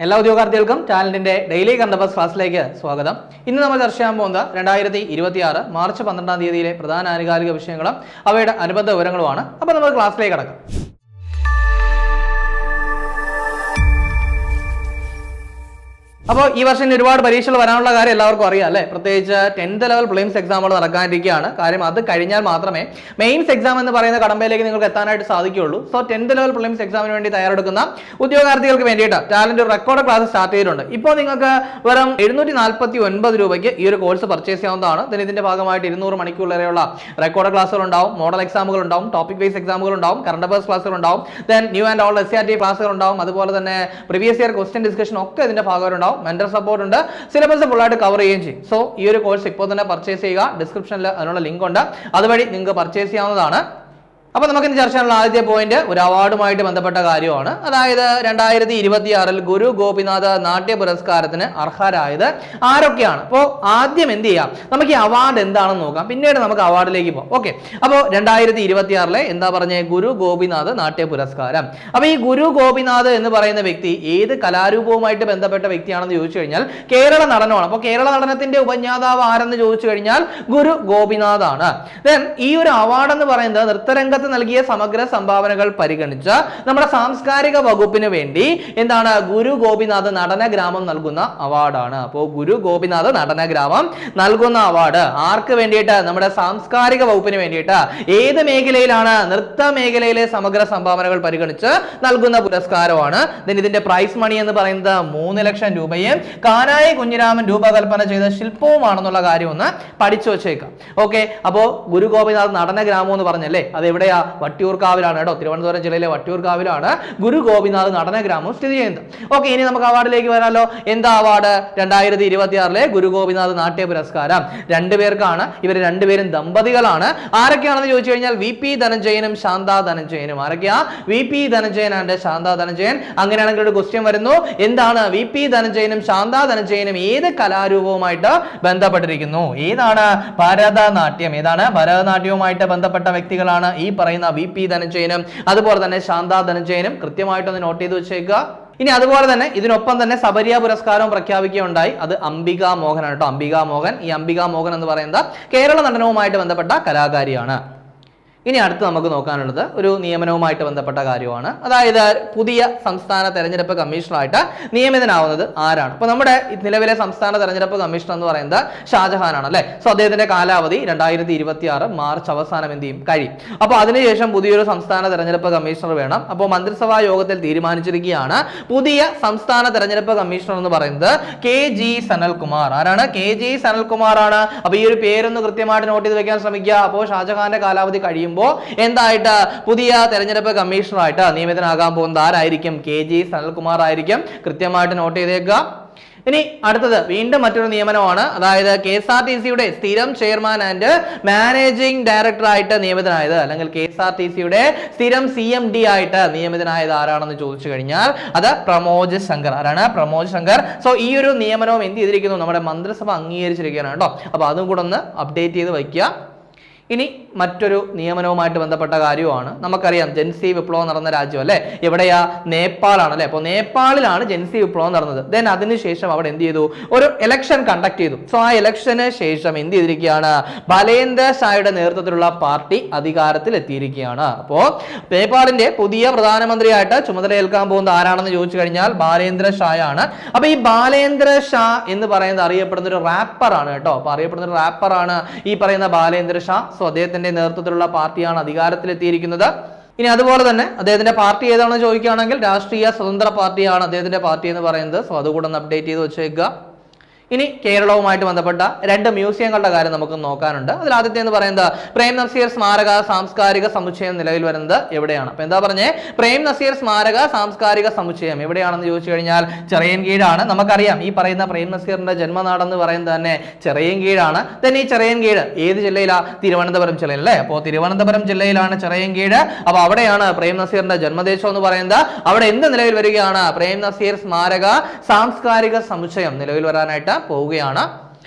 എല്ലാ ഉദ്യോഗാർത്ഥികൾക്കും ചാനലിന്റെ daily current affairs ക്ലാസ്സിലേക്ക് സ്വാഗതം. ഇന്ന് നമ്മൾ ചർച്ച ചെയ്യാൻ പോകുന്നത് 2026 മാർച്ച് 12 തീയതിയിലെ പ്രധാന ആനുകാലിക വിഷയങ്ങളും അവയുടെ അനുബന്ധ വിവരങ്ങളുമാണ്. അപ്പോൾ നമ്മൾ ക്ലാസ്സിലേക്ക് കടക്കാം. അപ്പോൾ ഈ വർഷം ഒരുപാട് പരീക്ഷകൾ വരാനുള്ള കാര്യം എല്ലാവർക്കും അറിയാം അല്ലേ? പ്രത്യേകിച്ച് 10th ലെവൽ പ്രിലിംസ് എക്സാമുകൾ നടക്കാനിരിക്കുകയാണ്. കാര്യം അത് കഴിഞ്ഞാൽ മാത്രമേ മെയിൻസ് എക്സാം എന്ന് പറയുന്ന കടമ്പയിലേക്ക് നിങ്ങൾക്ക് എത്താനായിട്ട് സാധിക്കുകയുള്ളൂ. സോ 10th ലെവൽ പ്രിലിംസ് എക്സാമിന് വേണ്ടി തയ്യാറെടുക്കുന്ന ഉദ്യോഗാർത്ഥികൾക്ക് വേണ്ടിയിട്ട് ടാലന്റ് റെക്കോർഡ് ക്ലാസ് സ്റ്റാർട്ട് ചെയ്തിട്ടുണ്ട്. ഇപ്പോൾ നിങ്ങൾക്ക് വെറും 749 രൂപയ്ക്ക് ഈ ഒരു കോഴ്സ് പർച്ചേസ് ചെയ്യാവുന്നതാണ്. ഇതിന്റെ ഭാഗമായിട്ട് 200 മണിക്കൂർ വരെയുള്ള റെക്കോർഡ് ക്ലാസ്സുകൾ ഉണ്ടാവും, മോഡൽ എക്സാമുകൾ ഉണ്ടാവും, ടോപ്പിക് വൈസ് എക്സാമുകൾ ഉണ്ടാവും, കറണ്ട് അഫയേഴ്സ് ക്ലാസ്സുകൾ ഉണ്ടാവും, then new and old SCRT ക്ലാസ്സുകൾ ഉണ്ടാവും, അതുപോലെ തന്നെ പ്രീവിയസ് ഇയർ ക്വസ്റ്റ്യൻ ഡിസ്കഷൻ ഒക്കെ ഇതിന്റെ ഭാഗമായിട്ടുണ്ടാവും. മെന്റർ സപ്പോർട്ട് ഉണ്ട്, സിലബസ് ഫുൾ ആയിട്ട് കവർ ചെയ്യുകയും ചെയ്യും. സോ ഈ ഒരു കോഴ്സ് ഇപ്പോൾ തന്നെ പർച്ചേസ് ചെയ്യുക. ഡിസ്ക്രിപ്ഷനിൽ അതിനുള്ള ലിങ്ക് ഉണ്ട്, അതുവഴി നിങ്ങൾക്ക് പർച്ചേസ് ചെയ്യാവുന്നതാണ്. അപ്പോൾ നമുക്ക് ഇന്ന് ചർച്ച ചെയ്യാനുള്ള ആദ്യത്തെ പോയിന്റ് ഒരു അവാർഡുമായിട്ട് ബന്ധപ്പെട്ട കാര്യമാണ്. അതായത് 2026 ഗുരു ഗോപിനാഥ് നാട്യ പുരസ്കാരത്തിന് അർഹരായത് ആരൊക്കെയാണ്? അപ്പോൾ ആദ്യം എന്ത് ചെയ്യാം, നമുക്ക് ഈ അവാർഡ് എന്താണെന്ന് നോക്കാം, പിന്നീട് നമുക്ക് അവാർഡിലേക്ക് പോകാം. ഓക്കെ, അപ്പോൾ 2026 എന്താ പറഞ്ഞേ, ഗുരു ഗോപിനാഥ് നാട്യ പുരസ്കാരം. അപ്പോൾ ഈ ഗുരു ഗോപിനാഥ് എന്ന് പറയുന്ന വ്യക്തി ഏത് കലാരൂപവുമായിട്ട് ബന്ധപ്പെട്ട വ്യക്തിയാണെന്ന് ചോദിച്ചു കഴിഞ്ഞാൽ കേരള നടനമാണ്. അപ്പോൾ കേരള നടനത്തിന്റെ ഉപജ്ഞാതാവ് ആരെന്ന് ചോദിച്ചു കഴിഞ്ഞാൽ ഗുരു ഗോപിനാഥ് ആണ്. ദെൻ ഈ ഒരു അവാർഡ് എന്ന് പറയുന്നത് നൃത്തരംഗത്ത് നൽകിയ സമഗ്ര സംഭാവനകൾ പരിഗണിച്ച് നമ്മുടെ സാംസ്കാരിക വകുപ്പിന് വേണ്ടി എന്താണ് ഗുരു ഗോപിനാഥ് നടനഗ്രാമം നൽകുന്ന അവാർഡാണ്. അപ്പോൾ ഗുരു ഗോപിനാഥ് നടനഗ്രാമം നൽകുന്ന അവാർഡ് ആർക്ക് വേണ്ടിയിട്ട്? നമ്മുടെ സാംസ്കാരിക വകുപ്പിന് വേണ്ടിയിട്ട്. ഏത് മേഖലയിലാണ്? നൃത്ത മേഖലയിലെ സമഗ്ര സംഭാവനകൾ പരിഗണിച്ച് നൽകുന്ന പുരസ്കാരമാണ്. ഇതിന്റെ പ്രൈസ് മണി എന്ന് പറയുന്നത് 3 ലക്ഷം രൂപയും കാനായി കുഞ്ഞിരാമൻ രൂപകൽപ്പന ചെയ്ത ശില്പവുമാണെന്നുള്ള കാര്യം ഒന്ന് പഠിച്ചു വെച്ചേക്കാം. ഓക്കെ, അപ്പോൾ ഗുരു ഗോപിനാഥ് നടനഗ്രാമം എന്ന് പറഞ്ഞല്ലേ, അത് എവിടെയാ? വട്ടിയൂർക്കാവിലാണ് കേട്ടോ. തിരുവനന്തപുരം ജില്ലയിലെ വട്ടിയൂർക്കാവിലാണ് ഗുരു ഗോപിനാഥ് നടനഗ്രാമം സ്ഥിതി ചെയ്യുന്നത്. ഓക്കെ, ഇനി നമുക്ക് അവാർഡിലേക്ക് വരാലോ. എന്താ അവാർഡ്? 2026 ഗുരു ഗോപിനാഥ് നാട്യ പുരസ്കാരം രണ്ടുപേർക്കാണ്. ഇവർ രണ്ടുപേരും ദമ്പതികളാണ്. ആരൊക്കെയാണെന്ന് ചോദിച്ചു കഴിഞ്ഞാൽ VP ധനഞ്ജയനും ശാന്ത ധനഞ്ജയനും. ആരൊക്കെയാ? VP Dhananjayan and Shantha Dhananjayan. അങ്ങനെയാണെങ്കിൽ ഒരു ക്വസ്റ്റ്യൻ വരുന്നു, എന്താണ് VP ധനഞ്ജയനും ശാന്ത ധനഞ്ജയനും ഏത് കലാരൂപവുമായിട്ട് ബന്ധപ്പെട്ടിരിക്കുന്നു? ഏതാണ്? ഭരതനാട്യം. ഏതാണ്? ഭരതനാട്യവുമായിട്ട് ബന്ധപ്പെട്ട വ്യക്തികളാണ് ഈ പറയുന്ന VP ധനഞ്ജയനും അതുപോലെ തന്നെ ശാന്ത ധനഞ്ജയനും. കൃത്യമായിട്ടൊന്ന് നോട്ട് ചെയ്ത് വെച്ചേക്കുക. ഇനി അതുപോലെ തന്നെ ഇതിനൊപ്പം തന്നെ സബരിയ പുരസ്കാരവും പ്രഖ്യാപിക്കുകയുണ്ടായി. അത് അംബിക മോഹനാണ് കേട്ടോ. അംബിക മോഹൻ. ഈ അംബിക മോഹൻ എന്ന് പറയുന്നത് കേരള നടനവുമായിട്ട് ബന്ധപ്പെട്ട കലാകാരിയാണ്. ഇനി അടുത്ത് നമുക്ക് നോക്കാനുള്ളത് ഒരു നിയമനവുമായിട്ട് ബന്ധപ്പെട്ട കാര്യമാണ്. അതായത് പുതിയ സംസ്ഥാന തെരഞ്ഞെടുപ്പ് കമ്മീഷണറായിട്ട് നിയമിതനാവുന്നത് ആരാണ്? അപ്പൊ നമ്മുടെ നിലവിലെ സംസ്ഥാന തെരഞ്ഞെടുപ്പ് കമ്മീഷണർ എന്ന് പറയുന്നത് ഷാജഹാനാണ് അല്ലെ. സോ അദ്ദേഹത്തിന്റെ കാലാവധി 2026 മാർച്ച് അവസാനം എന്ത് ചെയ്യും? കഴിയും. അപ്പോൾ അതിനുശേഷം പുതിയൊരു സംസ്ഥാന തെരഞ്ഞെടുപ്പ് കമ്മീഷണർ വേണം. അപ്പോൾ മന്ത്രിസഭാ യോഗത്തിൽ തീരുമാനിച്ചിരിക്കുകയാണ് പുതിയ സംസ്ഥാന തെരഞ്ഞെടുപ്പ് കമ്മീഷണർ എന്ന് പറയുന്നത് KG സനൽകുമാർ. ആരാണ്? KG സനൽകുമാർ ആണ്. അപ്പൊ ഈ ഒരു പേരൊന്ന് കൃത്യമായിട്ട് നോട്ട് ചെയ്ത് വെക്കാൻ ശ്രമിക്കുക. അപ്പോൾ ഷാജഹാന്റെ കാലാവധി കഴിയും എന്തായിട്ട് പുതിയ തെരഞ്ഞെടുപ്പ് കമ്മീഷണറായിട്ട് നിയമിതനാകാൻ പോകുന്നത് ആരായിരിക്കും? KG സനൽകുമാർ ആയിരിക്കും. കൃത്യമായിട്ട് നോട്ട് ചെയ്തേക്കുക. ഇനി അടുത്തത് വീണ്ടും മറ്റൊരു നിയമനമാണ്. അതായത് KSRTCയുടെ സ്ഥിരം ചെയർമാൻ ആൻഡ് മാനേജിംഗ് ഡയറക്ടർ ആയിട്ട് നിയമിതനായത്, അല്ലെങ്കിൽ KSRTCയുടെ സ്ഥിരം CMD ആയിട്ട് നിയമിതനായത് ആരാണെന്ന് ചോദിച്ചു കഴിഞ്ഞാൽ അത് പ്രമോദ് ശങ്കർ. ആരാണ്? പ്രമോദ് ശങ്കർ. സോ ഈ ഒരു നിയമനവും എന്ത് ചെയ്തിരിക്കുന്നു? നമ്മുടെ മന്ത്രിസഭ അംഗീകരിച്ചിരിക്കുകയാണ് കേട്ടോ. അപ്പൊ അതും കൂടെ ഒന്ന് അപ്ഡേറ്റ് ചെയ്ത് വയ്ക്കുക. ഇനി മറ്റൊരു നിയമനവുമായിട്ട് ബന്ധപ്പെട്ട കാര്യമാണ്. നമുക്കറിയാം ജൻസി വിപ്ലവം നടന്ന രാജ്യം അല്ലെ, എവിടെയാ? നേപ്പാളാണ് അല്ലെ. അപ്പോൾ നേപ്പാളിലാണ് ജൻസി വിപ്ലവം നടന്നത്. ദെൻ അതിനുശേഷം അവിടെ എന്ത് ചെയ്തു? ഒരു ഇലക്ഷൻ കണ്ടക്ട് ചെയ്തു. സോ ആ ഇലക്ഷന് ശേഷം എന്ത് ചെയ്തിരിക്കുകയാണ്? ബാലേന്ദ്ര ഷായുടെ നേതൃത്വത്തിലുള്ള പാർട്ടി അധികാരത്തിൽ എത്തിയിരിക്കുകയാണ്. അപ്പോൾ നേപ്പാളിന്റെ പുതിയ പ്രധാനമന്ത്രിയായിട്ട് ചുമതലയേൽക്കാൻ പോകുന്നത് ആരാണെന്ന് ചോദിച്ചു കഴിഞ്ഞാൽ ബാലേന്ദ്ര ഷായാണ്. അപ്പൊ ഈ ബാലേന്ദ്ര ഷാ എന്ന് പറയുന്നത് അറിയപ്പെടുന്ന ഒരു റാപ്പറാണ് കേട്ടോ. അപ്പൊ അറിയപ്പെടുന്ന ഒരു റാപ്പറാണ് ഈ പറയുന്ന ബാലേന്ദ്ര ഷാ. സോ അദ്ദേഹത്തിന്റെ നേതൃത്വത്തിലുള്ള പാർട്ടിയാണ് അധികാരത്തിലെത്തിയിരിക്കുന്നത്. ഇനി അതുപോലെ തന്നെ അദ്ദേഹത്തിന്റെ പാർട്ടി ഏതാണെന്ന് ചോദിക്കുകയാണെങ്കിൽ രാഷ്ട്രീയ സ്വതന്ത്ര പാർട്ടിയാണ് അദ്ദേഹത്തിന്റെ പാർട്ടി എന്ന് പറയുന്നത്. സോ അതുകൂടെ ഒന്ന് അപ്ഡേറ്റ് ചെയ്ത് വെച്ചേക്കുക. ഇനി കേരളവുമായിട്ട് ബന്ധപ്പെട്ട 2 മ്യൂസിയങ്ങളുടെ കാര്യം നമുക്ക് നോക്കാനുണ്ട്. അതിൽ ആദ്യത്തെ എന്ന് പറയുന്നത് പ്രേം നസീർ സ്മാരക സാംസ്കാരിക സമുച്ചയം നിലവിൽ വരുന്നത് എവിടെയാണ്? അപ്പൊ എന്താ പറഞ്ഞേ? പ്രേം നസീർ സ്മാരക സാംസ്കാരിക സമുച്ചയം എവിടെയാണെന്ന് ചോദിച്ചു കഴിഞ്ഞാൽ ചിറയൻകീഴാണ്. നമുക്കറിയാം ഈ പറയുന്ന പ്രേം നസീറിന്റെ ജന്മനാടെന്ന് പറയുന്നത് തന്നെ ചിറയൻകീഴാണ്. തന്നെ ഈ ചിറയൻകീഴ് ഏത് ജില്ലയിലാ? തിരുവനന്തപുരം ജില്ലയിൽ അല്ലേ. അപ്പോൾ തിരുവനന്തപുരം ജില്ലയിലാണ് ചിറയൻകീഴ്. അപ്പൊ അവിടെയാണ് പ്രേം നസീറിന്റെ ജന്മദേശം എന്ന് പറയുന്നത്. അവിടെ എന്ത് നിലവിൽ വരികയാണ്? പ്രേം നസീർ സ്മാരക സാംസ്കാരിക സമുച്ചയം നിലവിൽ വരാനായിട്ട് പോവുകയാണ്.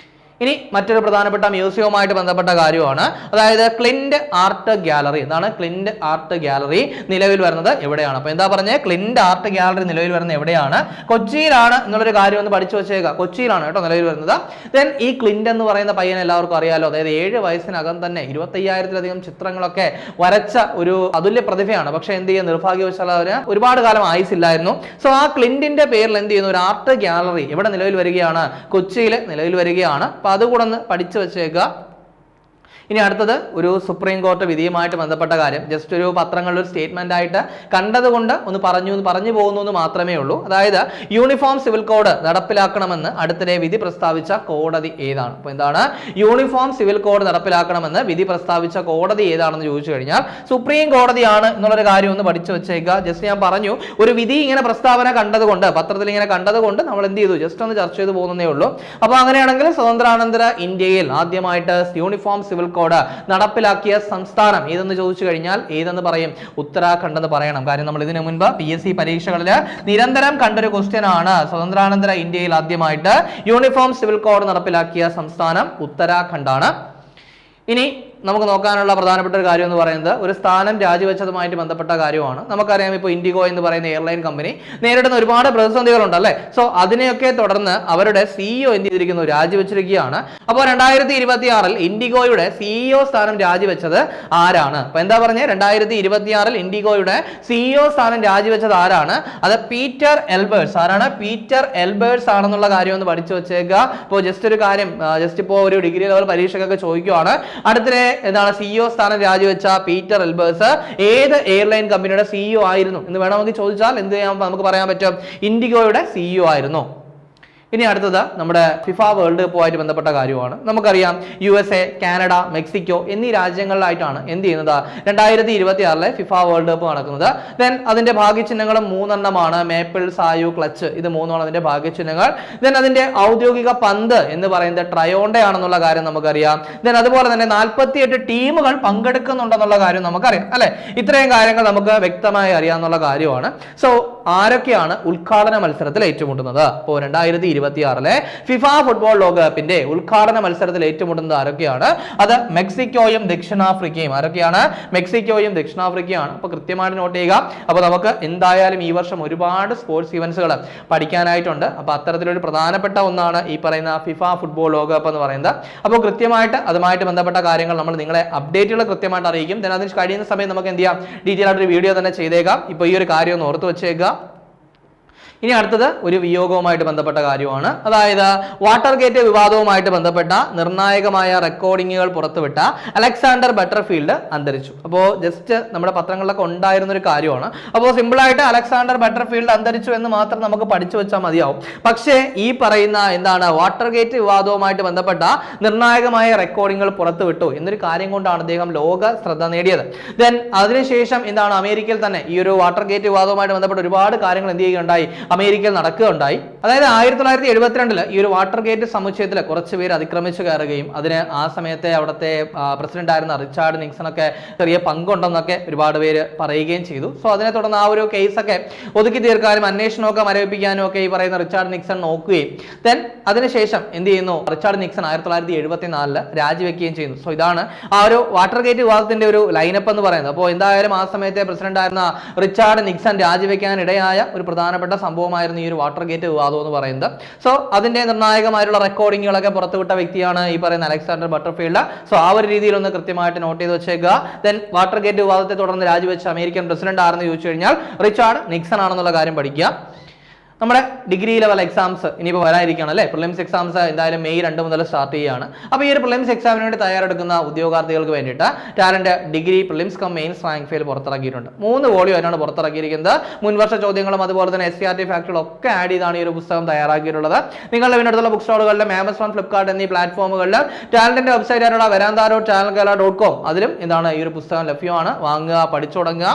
ഇനി മറ്റൊരു പ്രധാനപ്പെട്ട മ്യൂസിയവുമായിട്ട് ബന്ധപ്പെട്ട കാര്യമാണ്, അതായത് ക്ലിന്റ് ആർട്ട് ഗാലറി. എന്താണ് ക്ലിന്റ് ആർട്ട് ഗാലറി നിലവിൽ വരുന്നത് എവിടെയാണ്? അപ്പൊ എന്താ പറഞ്ഞത്? ക്ലിന്റ് ആർട്ട് ഗാലറി നിലവിൽ വരുന്നത് എവിടെയാണ്? കൊച്ചിയിലാണ് എന്നുള്ളൊരു കാര്യം ഒന്ന് പഠിച്ചു വെച്ചേക്കുക. കൊച്ചിയിലാണ് കേട്ടോ നിലവിൽ വരുന്നത്. ദെൻ ഈ ക്ലിന്റ് എന്ന് പറയുന്ന പയ്യൻ എല്ലാവർക്കും അറിയാലോ, അതായത് 7 വയസ്സിനകം തന്നെ 25,000-ലധികം ചിത്രങ്ങളൊക്കെ വരച്ച ഒരു അതുല്യ പ്രതിഭയാണ്. പക്ഷെ എന്ത് ചെയ്യുക, നിർഭാഗ്യവശാൽ അവന് ഒരുപാട് കാലം ആയുസില്ലായിരുന്നു. സോ ആ ക്ലിന്റിന്റെ പേരിൽ എന്ത് ചെയ്യുന്നു, ഒരു ആർട്ട് ഗാലറി ഇവിടെ നിലവിൽ വരികയാണ്, കൊച്ചിയിൽ നിലവിൽ വരികയാണ്. അപ്പൊ അതുകൂടെ ഒന്ന് പഠിച്ചു വെച്ചേക്കുക. ഇനി അടുത്തത് ഒരു സുപ്രീം കോടതി വിധിയുമായിട്ട് ബന്ധപ്പെട്ട കാര്യം. ജസ്റ്റ് ഒരു പത്രങ്ങളിൽ ഒരു സ്റ്റേറ്റ്മെന്റ് ആയിട്ട് കണ്ടതുകൊണ്ട് ഒന്ന് പറഞ്ഞു പോകുന്നു എന്ന് മാത്രമേ ഉള്ളൂ. അതായത് യൂണിഫോം സിവിൽ കോഡ് നടപ്പിലാക്കണമെന്ന് അടുത്തിടെ വിധി പ്രസ്താവിച്ച കോടതി ഏതാണ്? അപ്പോൾ എന്താണ് യൂണിഫോം സിവിൽ കോഡ് നടപ്പിലാക്കണമെന്ന് വിധി പ്രസ്താവിച്ച കോടതി ഏതാണെന്ന് ചോദിച്ചു കഴിഞ്ഞാൽ സുപ്രീം കോടതിയാണ് എന്നുള്ളൊരു കാര്യം ഒന്ന് പഠിച്ചു വെച്ചേക്കുക. ജസ്റ്റ് ഞാൻ പറഞ്ഞു, ഒരു വിധി ഇങ്ങനെ പ്രസ്താവന കണ്ടതുകൊണ്ട്, പത്രത്തിൽ ഇങ്ങനെ കണ്ടതുകൊണ്ട് നമ്മൾ എന്ത് ചെയ്തു, ജസ്റ്റ് ഒന്ന് ചർച്ച ചെയ്ത് പോകുന്നേ ഉള്ളൂ. അപ്പോൾ അങ്ങനെയാണെങ്കിൽ സ്വതന്ത്രാനന്തര ഇന്ത്യയിൽ ആദ്യമായിട്ട് യൂണിഫോം സിവിൽ കോഡ് നടപ്പിലാക്കിയ സംസ്ഥാനം ഏതെന്ന് ചോദിച്ചു കഴിഞ്ഞാൽ ഏതെന്ന് പറയും? ഉത്തരാഖണ്ഡ് എന്ന് പറയണം. കാര്യം നമ്മൾ ഇതിനു മുൻപ് PSC പരീക്ഷകളിൽ നിരന്തരം കണ്ടൊരു ക്വസ്റ്റ്യൻ ആണ്. സ്വതന്ത്രാനന്തര ഇന്ത്യയിൽ ആദ്യമായിട്ട് യൂണിഫോം സിവിൽ കോഡ് നടപ്പിലാക്കിയ സംസ്ഥാനം ഉത്തരാഖണ്ഡാണ്. ഇനി നമുക്ക് നോക്കാനുള്ള പ്രധാനപ്പെട്ട ഒരു കാര്യം എന്ന് പറയുന്നത് ഒരു സ്ഥാനം രാജിവെച്ചതുമായിട്ട് ബന്ധപ്പെട്ട കാര്യമാണ്. നമുക്കറിയാം, ഇപ്പോൾ ഇൻഡിഗോ എന്ന് പറയുന്ന എയർലൈൻ കമ്പനി നേരിടുന്ന ഒരുപാട് പ്രതിസന്ധികളുണ്ട് അല്ലേ. സോ അതിനെയൊക്കെ തുടർന്ന് അവരുടെ CEO എന്ത് ചെയ്തിരിക്കുന്നു, രാജിവെച്ചിരിക്കുകയാണ്. അപ്പോൾ 2026 ഇൻഡിഗോയുടെ CEO സ്ഥാനം രാജിവെച്ചത് ആരാണ്? അപ്പൊ എന്താ പറഞ്ഞത്, 2026 ഇൻഡിഗോയുടെ CEO സ്ഥാനം രാജിവെച്ചത് ആരാണ്? അത് പീറ്റർ എൽബേഴ്സ്. ആരാണ്? പീറ്റർ എൽബേഴ്സ് ആണെന്നുള്ള കാര്യം ഒന്ന് പഠിച്ചു വെച്ചേക്കുക. ഇപ്പോൾ ജസ്റ്റ് ഒരു കാര്യം, ജസ്റ്റ് ഇപ്പോൾ ഒരു ഡിഗ്രി ലെവൽ പരീക്ഷയ്ക്കൊക്കെ ചോദിക്കുവാണ്, അടുത്തിടെ എന്താണ് CEO സ്ഥാനം രാജിവെച്ച പീറ്റർ എൽബേഴ്സ് ഏത് എയർലൈൻ കമ്പനിയുടെ CEO ആയിരുന്നു എന്ന് വേണമെങ്കിൽ ചോദിച്ചാൽ എന്ത് ചെയ്യാൻ നമുക്ക് പറയാൻ പറ്റും? ഇൻഡിഗോയുടെ CEO ആയിരുന്നു. ഇനി അടുത്തത് നമ്മുടെ ഫിഫ വേൾഡ് കപ്പുമായിട്ട് ബന്ധപ്പെട്ട കാര്യമാണ്. നമുക്കറിയാം USA, കാനഡ, മെക്സിക്കോ എന്നീ രാജ്യങ്ങളിലായിട്ടാണ് എന്ത് ചെയ്യുന്നത് 2026 ഫിഫ വേൾഡ് കപ്പ് നടക്കുന്നത്. ദെൻ അതിന്റെ ഭാഗ്യചിഹ്നങ്ങളും 3 മേപ്പിൾ, സായു, ക്ലച്ച്. ഇത് 3 അതിന്റെ ഭാഗ്യചിഹ്നങ്ങൾ. ദെൻ അതിന്റെ ഔദ്യോഗിക പന്ത് എന്ന് പറയുന്നത് ട്രയോണ്ടെ ആണെന്നുള്ള കാര്യം നമുക്കറിയാം. ദെൻ അതുപോലെ തന്നെ 48 ടീമുകൾ പങ്കെടുക്കുന്നുണ്ടെന്നുള്ള കാര്യം നമുക്കറിയാം അല്ലെ. ഇത്രയും കാര്യങ്ങൾ നമുക്ക് വ്യക്തമായി അറിയാവുന്ന കാര്യമാണ്. സോ ആരൊക്കെയാണ് ഉദ്ഘാടന മത്സരത്തിൽ ഏറ്റുമുട്ടുന്നത്? അപ്പോൾ 2026 ഫിഫ ഫുട്ബോൾ ലോകകപ്പിന്റെ ഉദ്ഘാടന മത്സരത്തിൽ ഏറ്റുമുട്ടുന്നത് ആരൊക്കെയാണ്? അത് മെക്സിക്കോയും ദക്ഷിണാഫ്രിക്കയും. ആരൊക്കെയാണ്? മെക്സിക്കോയും ദക്ഷിണാഫ്രിക്കയാണ്. അപ്പൊ കൃത്യമായിട്ട് നോട്ട് ചെയ്യുക. അപ്പൊ നമുക്ക് എന്തായാലും ഈ വർഷം ഒരുപാട് സ്പോർട്സ് ഇവന്റ്സുകൾ പഠിക്കാനായിട്ടുണ്ട്. അപ്പൊ അത്തരത്തിലൊരു പ്രധാനപ്പെട്ട ഒന്നാണ് ഈ പറയുന്ന ഫിഫ ഫുട്ബോൾ ലോകകപ്പ് എന്ന് പറയുന്നത്. അപ്പോൾ കൃത്യമായിട്ട് അതുമായിട്ട് ബന്ധപ്പെട്ട കാര്യങ്ങൾ നമ്മൾ നിങ്ങളെ അപ്ഡേറ്റുകൾ കൃത്യമായിട്ട് അറിയിക്കും. then അതിന് കഴിയുന്ന സമയം നമുക്ക് എന്ത് ചെയ്യാം, ഡീറ്റെയിൽ ആയിട്ടൊരു വീഡിയോ തന്നെ ചെയ്തേക്കാം. ഇപ്പൊ ഈ ഒരു കാര്യം ഒന്ന് ഓർത്ത് വെച്ചേക്കുക. ഇനി അടുത്തത് ഒരു വിയോഗവുമായിട്ട് ബന്ധപ്പെട്ട കാര്യമാണ്. അതായത് വാട്ടർ ഗേറ്റ് വിവാദവുമായിട്ട് ബന്ധപ്പെട്ട നിർണായകമായ റെക്കോർഡിങ്ങുകൾ പുറത്തുവിട്ട അലക്സാണ്ടർ ബട്ടർഫീൽഡ് അന്തരിച്ചു. അപ്പോൾ ജസ്റ്റ് നമ്മുടെ പത്രങ്ങളിലൊക്കെ ഉണ്ടായിരുന്ന ഒരു കാര്യമാണ്. അപ്പോൾ സിമ്പിളായിട്ട് അലക്സാണ്ടർ ബട്ടർഫീൽഡ് അന്തരിച്ചു എന്ന് മാത്രം നമുക്ക് പഠിച്ചു വെച്ചാൽ മതിയാവും. പക്ഷേ ഈ പറയുന്ന എന്താണ് വാട്ടർ ഗേറ്റ് വിവാദവുമായിട്ട് ബന്ധപ്പെട്ട നിർണായകമായ റെക്കോർഡിങ്ങുകൾ പുറത്തുവിട്ടു എന്നൊരു കാര്യം കൊണ്ടാണ് അദ്ദേഹം ലോക ശ്രദ്ധ നേടിയത്. ദെൻ അതിനുശേഷം എന്താണ് അമേരിക്കയിൽ തന്നെ ഈ ഒരു വാട്ടർ ഗേറ്റ് വിവാദവുമായിട്ട് ബന്ധപ്പെട്ട ഒരുപാട് കാര്യങ്ങൾ എന്ത് ചെയ്യുകയുണ്ടായി, അമേരിക്കയിൽ നടക്കുകയുണ്ടായി. അതായത് 1972 ഈ ഒരു വാട്ടർ ഗേറ്റ് സമുച്ചയത്തിൽ കുറച്ച് പേര് അതിക്രമിച്ചു കയറുകയും അതിന് ആ സമയത്തെ അവിടുത്തെ പ്രസിഡന്റ് ആയിരുന്ന റിച്ചാർഡ് നിക്സൺ ഒക്കെ ചെറിയ പങ്കുണ്ടെന്നൊക്കെ ഒരുപാട് പേര് പറയുകയും ചെയ്തു. സോ അതിനെ തുടർന്ന് ആ ഒരു കേസൊക്കെ ഒതുക്കി തീർക്കാനും അന്വേഷണമൊക്കെ മരവിപ്പിക്കാനും ഒക്കെ ഈ പറയുന്ന റിച്ചാർഡ് നിക്സൺ നോക്കുകയും ദെൻ അതിനുശേഷം എന്ത് ചെയ്യുന്നു, റിച്ചാർഡ് നിക്സൺ 1974 രാജിവെക്കുകയും ചെയ്യുന്നു. സോ ഇതാണ് ആ ഒരു വാട്ടർ ഗേറ്റ് വിവാദത്തിന്റെ ഒരു ലൈനപ്പ് എന്ന് പറയുന്നത്. അപ്പോൾ എന്തായാലും ആ സമയത്തെ പ്രസിഡന്റ് ആയിരുന്ന റിച്ചാർഡ് നിക്സൺ രാജിവെക്കാൻ ഇടയായ ഒരു പ്രധാനപ്പെട്ട സംഭവമായിരുന്നു ഈ ഒരു വാട്ടർ ഗേറ്റ് വിവാദം എന്ന് പറയുന്നത്. സോ അതിന്റെ നിർണായകമായിട്ടുള്ള റെക്കോർഡിങ്ങുകളൊക്കെ പുറത്തുവിട്ട വ്യക്തിയാണ് ഈ പറയുന്ന അലക്സാണ്ടർ ബട്ടർഫീൽഡ്. സോ ആ ഒരു രീതിയിൽ ഒന്ന് കൃത്യമായിട്ട് നോട്ട് ചെയ്ത് വെച്ചേക്കുക. ദെൻ വാട്ടർ ഗേറ്റ് വിവാദത്തെ തുടർന്ന് രാജിവെച്ച അമേരിക്കൻ പ്രസിഡന്റ് ആരെന്ന് ചോദിച്ചു കഴിഞ്ഞാൽ റിച്ചാർഡ് നിക്സൺ ആണെന്നുള്ള കാര്യം പഠിക്കുക. നമ്മുടെ ഡിഗ്രി ലെവൽ എക്സാംസ് ഇനിയിപ്പോൾ വരാതിരിക്കുകയാണ് അല്ലേ. പ്രിലിംസ് എക്സാംസ് എന്തായാലും മെയ് 2 മുതൽ സ്റ്റാർട്ട് ചെയ്യുകയാണ്. അപ്പോൾ ഈ ഒരു പ്രിലിംസ് എക്സാമിന് വേണ്ടി തയ്യാറെടുക്കുന്ന ഉദ്യോഗാർത്ഥികൾക്ക് വേണ്ടിയിട്ട് talent degree prelims come mains rank fail പുറത്തിറക്കിയിട്ടുണ്ട്. 3 വോളിയം ആയിട്ടാണ് പുറത്തിറക്കിയിരിക്കുന്നത്. മുൻവർഷ ചോദ്യങ്ങളും അതുപോലെ തന്നെ SCRT ഫാക്ടറുകളും ഒക്കെ ആഡ് ചെയ്താണ് ഈ ഒരു പുസ്തകം തയ്യാറാക്കിയിട്ടുള്ളത്. നിങ്ങളുടെ വീടിനടുത്തുള്ള ബുക്ക് സ്റ്റോറുകളിലും ആമസോൺ, ഫ്ലിപ്കാർട്ട് എന്നീ പ്ലാറ്റ്ഫോമുകളിൽ ടാലന്റിന്റെ വെബ്സൈറ്റ് ആയിട്ടുള്ള verandah.channelgala.com അതിലും എന്താണ് ഈ ഒരു പുസ്തകം ലഭ്യമാണ്. വാങ്ങുക, പഠിച്ചു തുടങ്ങുക.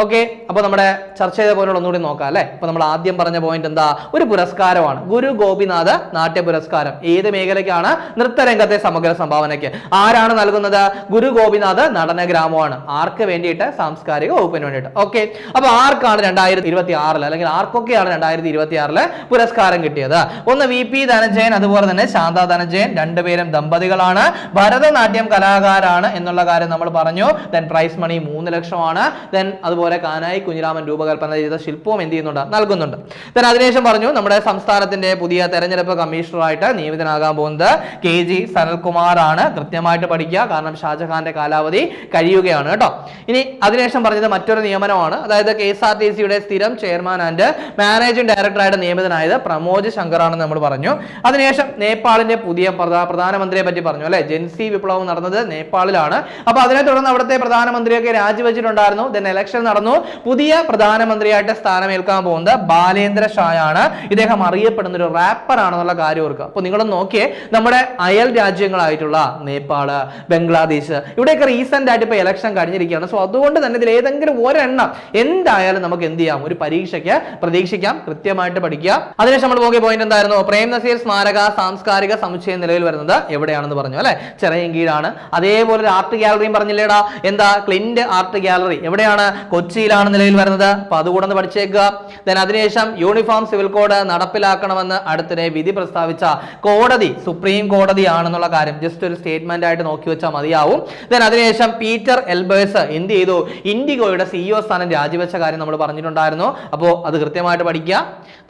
ഓക്കെ, അപ്പോൾ നമ്മുടെ ചർച്ച ചെയ്ത പോയിന്റ് ഒന്നുകൂടി നോക്കാം അല്ലെ. അപ്പൊ നമ്മൾ ആദ്യം പറഞ്ഞ പോയിന്റ് എന്താ? ഒരു പുരസ്കാരമാണ്, ഗുരു ഗോപിനാഥ് നാട്യ പുരസ്കാരം. ഏത് മേഖലയ്ക്കാണ്? നൃത്തരംഗത്തെ സമഗ്ര സംഭാവനയ്ക്ക്. ആരാണ് നൽകുന്നത്? ഗുരു ഗോപിനാഥ് നടന ഗ്രാമമാണ്. ആർക്ക് വേണ്ടിയിട്ട്? സാംസ്കാരിക വകുപ്പിന് വേണ്ടിയിട്ട്. ഓക്കെ, അപ്പൊ ആർക്കാണ് 2026 അല്ലെങ്കിൽ ആർക്കൊക്കെയാണ് 2026 പുരസ്കാരം കിട്ടിയത്? ഒന്ന് VP ധനഞ്ജയൻ, അതുപോലെ തന്നെ ശാന്ത ധനഞ്ജയൻ. രണ്ടുപേരും ദമ്പതികളാണ്, ഭരതനാട്യം കലാകാരാണ് എന്നുള്ള കാര്യം നമ്മൾ പറഞ്ഞു. ദെൻ പ്രൈസ് മണി 3 ലക്ഷമാണ്. ദെൻ അതുപോലെ കാനായി കുഞ്ഞിരാമൻ രൂപകൽപ്പന ചെയ്ത ശില്പവും എന്ത് ചെയ്യുന്നുണ്ട്? നൽകുന്നുണ്ട്. then അതിനുശേഷം പറഞ്ഞു നമ്മുടെ സംസ്ഥാനത്തിന്റെ പുതിയ തെരഞ്ഞെടുപ്പ് കമ്മീഷണറായിട്ട് നിയമിതനാകാൻ പോകുന്നത് KG സനൽകുമാർ ആണ്. കൃത്യമായിട്ട് പഠിക്കുക, കാരണം ഷാജഹാന്റെ കാലാവധി കഴിയുകയാണ് കേട്ടോ. ഇനി അതിനുശേഷം പറഞ്ഞത് മറ്റൊരു നിയമനമാണ്, അതായത് KSRTCയുടെ സ്ഥിരം ചെയർമാൻ ആൻഡ് മാനേജിംഗ് ഡയറക്ടറായിട്ട് നിയമിതനായത് പ്രമോദ് ശങ്കർ ആണെന്ന് നമ്മൾ പറഞ്ഞു. അതിനുശേഷം നേപ്പാളിന്റെ പുതിയ പ്രധാനമന്ത്രിയെ പറ്റി പറഞ്ഞു അല്ലെ. ജെൻസി വിപ്ലവം നടന്നത് നേപ്പാളിലാണ്. അപ്പൊ അതിനെ തുടർന്ന് അവിടുത്തെ പ്രധാനമന്ത്രിയൊക്കെ രാജിവെച്ചിട്ടുണ്ടായിരുന്നു. ദെൻ ഇലക്ഷൻ നടന്നു. പുതിയ പ്രധാനമന്ത്രിയായിട്ട് സ്ഥാനമേൽക്കാൻ പോകുന്നത് ബാലേന്ദ്ര ഷായാണ്. ഇദ്ദേഹം അറിയപ്പെടുന്ന ഒരു റാപ്പർ ആണെന്നുള്ള കാര്യം ഓർക്കുക. അപ്പൊ നിങ്ങൾ നോക്കിയേ, നമ്മുടെ അയൽ രാജ്യങ്ങളായിട്ടുള്ള നേപ്പാള്, ബംഗ്ലാദേശ്, ഇവിടെയൊക്കെ റീസെന്റ് ആയിട്ട് ഇപ്പൊ ഇലക്ഷൻ കഴിഞ്ഞിരിക്കുകയാണ്. സോ അതുകൊണ്ട് തന്നെ ഇതിൽ ഏതെങ്കിലും ഒരെണ്ണം എന്തായാലും നമുക്ക് എന്ത് ചെയ്യാം? ഒരു പരീക്ഷയ്ക്ക് പ്രതീക്ഷിക്കാം. കൃത്യമായിട്ട് പഠിക്കുക. അതിനുശേഷം നമ്മൾ നോക്കിയ പോയിന്റ് എന്തായിരുന്നു? പ്രേം നസീർ സ്മാരക സാംസ്കാരിക സമുച്ചയം നിലവിൽ വരുന്നത് എവിടെയാണെന്ന് പറഞ്ഞു അല്ലെ. ചിറയൻകീഴാണ്. അതേപോലെ ഒരു ആർട്ട് ഗാലറിയും പറഞ്ഞില്ലേടാ, എന്താ? ക്ലിന്റ് ആർട്ട് ഗാലറി എവിടെയാണ്? കൊച്ചിയിലാണ് നിലവിൽ വരുന്നത്. അപ്പൊ അതുകൂടെ ഒന്ന് പഠിച്ചേക്കുക. ദെൻ അതിനുശേഷം യൂണിഫോം സിവിൽ കോഡ് നടപ്പിലാക്കണമെന്ന് അടുത്തിടെ വിധി പ്രസ്താവിച്ച കോടതി സുപ്രീം കോടതി ആണെന്നുള്ള കാര്യം ജസ്റ്റ് ഒരു സ്റ്റേറ്റ്മെന്റ് ആയിട്ട് നോക്കി വെച്ചാൽ മതിയാവും. ദെൻ അതിനുശേഷം പീറ്റർ എൽബേഴ്സ് എന്ത് ചെയ്തു? ഇൻഡിഗോയുടെ CEO സ്ഥാനം രാജിവെച്ച കാര്യം നമ്മൾ പറഞ്ഞിട്ടുണ്ടായിരുന്നു. അപ്പോൾ അത് കൃത്യമായിട്ട് പഠിക്കുക.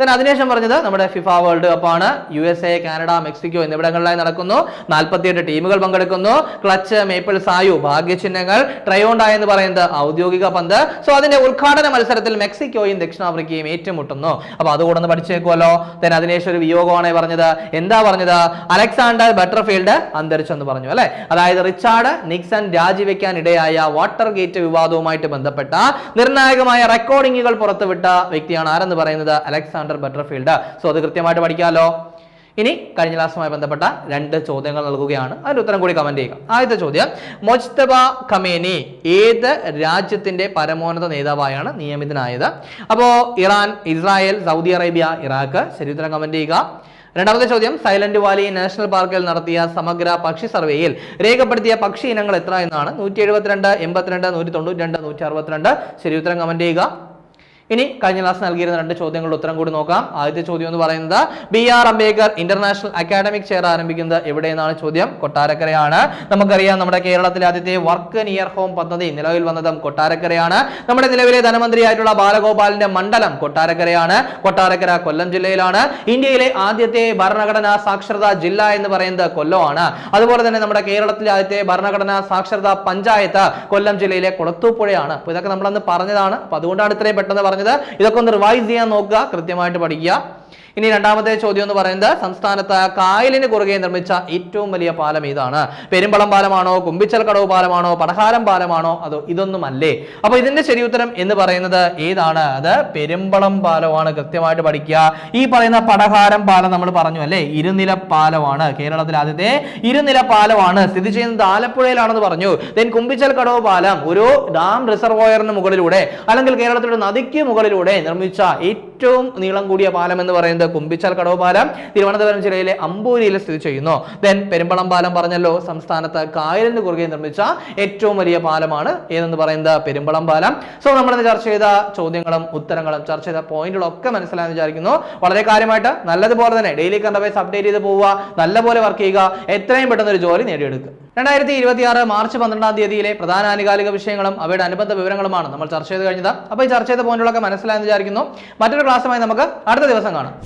ദെൻ അതിനുശേഷം പറഞ്ഞത് നമ്മുടെ ഫിഫ വേൾഡ് കപ്പ് ആണ്. USA, കാനഡ, മെക്സിക്കോ എന്നിവിടങ്ങളിലായി നടക്കുന്നു. 48 ടീമുകൾ പങ്കെടുക്കുന്നു. ക്ലച്ച്, മേപ്പിൾ സായു ഭാഗ്യചിഹ്നങ്ങൾ, ട്രയോണ്ട എന്ന് പറയുന്നത് ഔദ്യോഗിക പന്ത്. സോ അതിന്റെ ഉദ്ഘാടന മത്സരത്തിൽ മെക്സിക്കോയും ദക്ഷിണാഫ്രിക്കയും ഏറ്റുമുട്ടുന്നു. അപ്പൊ അതുകൂടെ ഒന്ന് പഠിച്ചേക്കുമല്ലോ. ദെൻ അതിനുശേഷം ഒരു വിയോഗമാണ് പറഞ്ഞത്. എന്താ പറഞ്ഞത്? അലക്സാണ്ടർ ബട്ടർഫീൽഡ് അന്തരിച്ചെന്ന് പറഞ്ഞു അല്ലെ. അതായത് റിച്ചാർഡ് നിക്സൺ രാജിവെക്കാൻ ഇടയായ വാട്ടർ ഗേറ്റ് വിവാദവുമായിട്ട് ബന്ധപ്പെട്ട നിർണായകമായ റെക്കോർഡിങ്ങുകൾ പുറത്തുവിട്ട വ്യക്തിയാണ് ആരെന്ന് പറയുന്നത്? അലക്സാണ്ടർ ബട്ടർഫീൽഡ്. സോ അത് കൃത്യമായിട്ട് പഠിക്കാമല്ലോ. ഇനി കഴിഞ്ഞ ക്ലാസ്സുമായി ബന്ധപ്പെട്ട 2 ചോദ്യങ്ങൾ നൽകുകയാണ്. അതിന് ഉത്തരം കൂടി കമന്റ് ചെയ്യുക. ആദ്യത്തെ ചോദ്യം, മൊജ്തബ ഖമേനി ഏത് രാജ്യത്തിന്റെ പരമോന്നത നേതാവായാണ് നിയമിതനായത്? അപ്പോ Iran, Israel, Saudi Arabia, Iraq. ശരി ഉത്തരം കമന്റ് ചെയ്യുക. രണ്ടാമത്തെ ചോദ്യം, സൈലന്റ് വാലി നാഷണൽ പാർക്കിൽ നടത്തിയ സമഗ്ര പക്ഷി സർവേയിൽ രേഖപ്പെടുത്തിയ പക്ഷി ഇനങ്ങൾ എത്ര എന്നാണ്? 172, 82, 192, 162. ശരി ഉത്തരം കമന്റ് ചെയ്യുക. ഇനി കഴിഞ്ഞ ക്ലാസ് നൽകിയിരുന്ന 2 ചോദ്യങ്ങളുടെ ഉത്തരം കൂടി നോക്കാം. ആദ്യത്തെ ചോദ്യം എന്ന് പറയുന്നത് BR Ambedkar international academic chair ആരംഭിക്കുന്നത് എവിടെയെന്നാണ് ചോദ്യം. കൊട്ടാരക്കരയാണ്. നമുക്കറിയാം നമ്മുടെ കേരളത്തിലെ ആദ്യത്തെ വർക്ക് നിയർ ഹോം പദ്ധതി നിലവിൽ വന്നതും കൊട്ടാരക്കരയാണ്. നമ്മുടെ നിലവിലെ ധനമന്ത്രിയായിട്ടുള്ള ബാലഗോപാലിന്റെ മണ്ഡലം കൊട്ടാരക്കരയാണ്. കൊട്ടാരക്കര കൊല്ലം ജില്ലയിലാണ്. ഇന്ത്യയിലെ ആദ്യത്തെ ഭരണഘടനാ സാക്ഷരതാ ജില്ല എന്ന് പറയുന്നത് കൊല്ലമാണ്. അതുപോലെ തന്നെ നമ്മുടെ കേരളത്തിലെ ആദ്യത്തെ ഭരണഘടനാ സാക്ഷരതാ പഞ്ചായത്ത് കൊല്ലം ജില്ലയിലെ കുളത്തൂപ്പുഴയാണ്. അപ്പൊ ഇതൊക്കെ നമ്മളന്ന് പറഞ്ഞതാണ്. അപ്പൊ അതുകൊണ്ടാണ് ഇത്രയും പെട്ടെന്ന് പറഞ്ഞത്. ഇതൊക്കെ ഒന്ന് റിവൈസ് ചെയ്യാൻ നോക്കുക, കൃത്യമായിട്ട് പഠിക്കുക. ഇനി രണ്ടാമത്തെ ചോദ്യം എന്ന് പറയുന്നത് സംസ്ഥാനത്ത് കായലിന് കുറുകെ നിർമ്മിച്ച ഏറ്റവും വലിയ പാലം ഏതാണ്? പെരുമ്പളം പാലമാണോ, കുമ്പിച്ചൽ കടവ് പാലമാണോ, പടഹാരം പാലമാണോ, അതോ ഇതൊന്നുമല്ലേ? അപ്പൊ ഇതിന്റെ ശരി ഉത്തരം എന്ന് പറയുന്നത് ഏതാണ്? അത് പെരുമ്പളം പാലമാണ്. കൃത്യമായിട്ട് പഠിക്കുക. ഈ പറയുന്ന പടഹാരം പാലം നമ്മൾ പറഞ്ഞു അല്ലേ, ഇരുനില പാലമാണ്. കേരളത്തിലെ ആദ്യത്തെ ഇരുനില പാലമാണ്. സ്ഥിതി ചെയ്യുന്നത് ആലപ്പുഴയിലാണെന്ന് പറഞ്ഞു. ദെൻ കുമ്പിച്ചൽ കടവ് പാലം ഒരു ഡാം റിസർവോയറിന് മുകളിലൂടെ അല്ലെങ്കിൽ കേരളത്തിലെ നദിക്ക് മുകളിലൂടെ നിർമ്മിച്ച ഏറ്റവും നീളം കൂടിയ പാലം എന്ന് പറയുന്നത് കുമ്പിച്ചാൽ കടവ് പാലം തിരുവനന്തപുരം ജില്ലയിലെ അമ്പൂരിയിൽ സ്ഥിതി ചെയ്യുന്നു. ദെൻ പെരുമ്പളം പാലം പറഞ്ഞല്ലോ, സംസ്ഥാനത്ത് കായലിന് കുറുകെ നിർമ്മിച്ച ഏറ്റവും വലിയ പാലമാണ് ഏതെന്ന് പറയുന്നത് പെരുമ്പളം പാലം. സോ നമ്മളിന്ന് ചർച്ച ചെയ്ത ചോദ്യങ്ങളും ഉത്തരങ്ങളും ചർച്ച ചെയ്ത പോയിന്റുകളും ഒക്കെ മനസ്സിലായെന്ന് വിചാരിക്കുന്നു. വളരെ കാര്യമായിട്ട് നല്ലതുപോലെ തന്നെ ഡെയിലി കറണ്ട് അഫയേഴ്സ് അപ്ഡേറ്റ് ചെയ്ത് പോവുക, നല്ലപോലെ വർക്ക് ചെയ്യുക, എത്രയും പെട്ടെന്ന് ഒരു ജോലി നേടിയെടുക്കുക. 2026 മാർച്ച് 12-ാം തീയതിയിലെ പ്രധാന ആനുകാലിക വിഷയങ്ങളും അവയുടെ അനുബന്ധ വിവരങ്ങളുമാണ് നമ്മൾ ചർച്ച ചെയ്ത് കഴിഞ്ഞത്. അപ്പോൾ ഈ ചർച്ച ചെയ്ത പോയിന്റുകളൊക്കെ മനസ്സിലായെന്ന് വിചാരിക്കുന്നു. മറ്റൊരു ക്ലാസ്സുമായി നമുക്ക് അടുത്ത ദിവസം കാണാം.